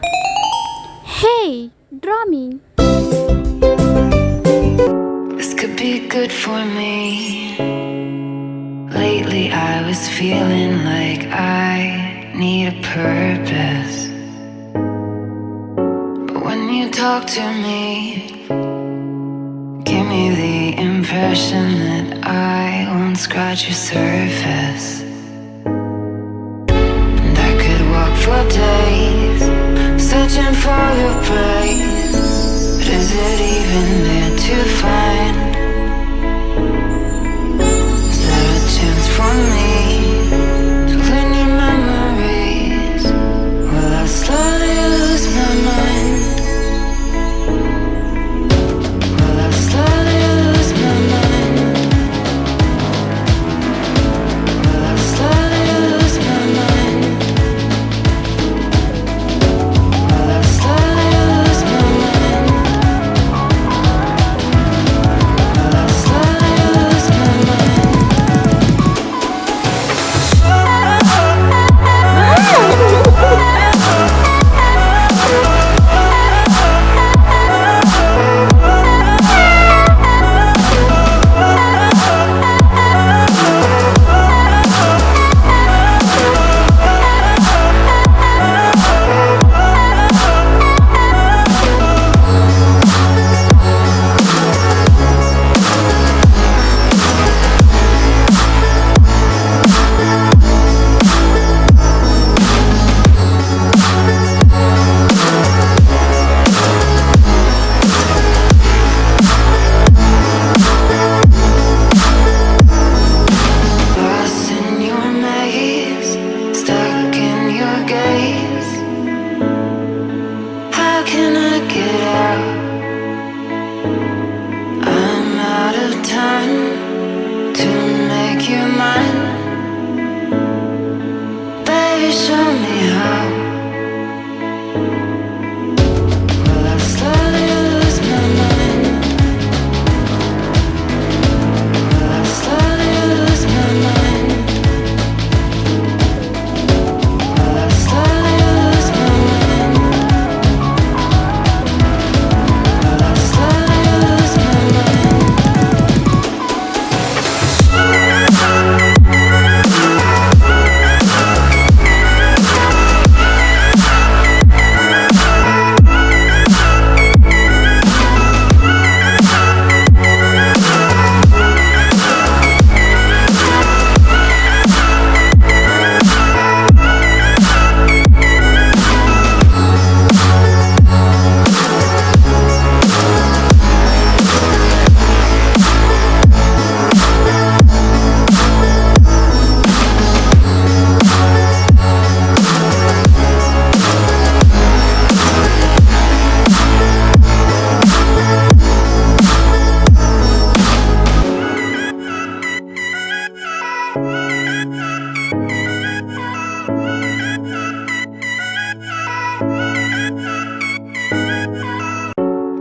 Hey, draw me. This could be good for me. Lately I was feeling like I need a purpose. But when you talk to me, give me the impression that I won't scratch your surface. And I could walk for days, searching for your praise. But is it even there to find? Is there a chance for me to learn your memories? Will I slowly lose my mind? Will I slowly lose my mind? Will I slowly lose my mind? Will I slowly lose my mind? Will I slowly lose my mind? Lost in your maze, stuck in your gaze. How can I get out? I'm out of time to make you mine. Baby, show me how. Will I slowly lose my mind? Will I slowly lose my mind? Will I slowly lose my mind? Will I slowly lose my mind?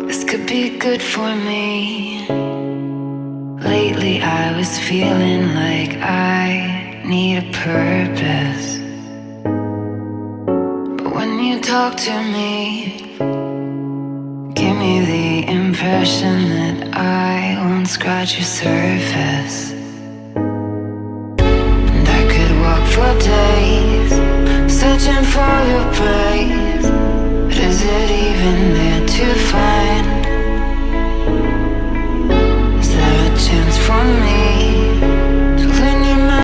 This could be good for me. Lately I was feeling like I need a purpose. But when you talk to me, give me the impression that I won't scratch your surface. And I could walk for days, searching for your praise.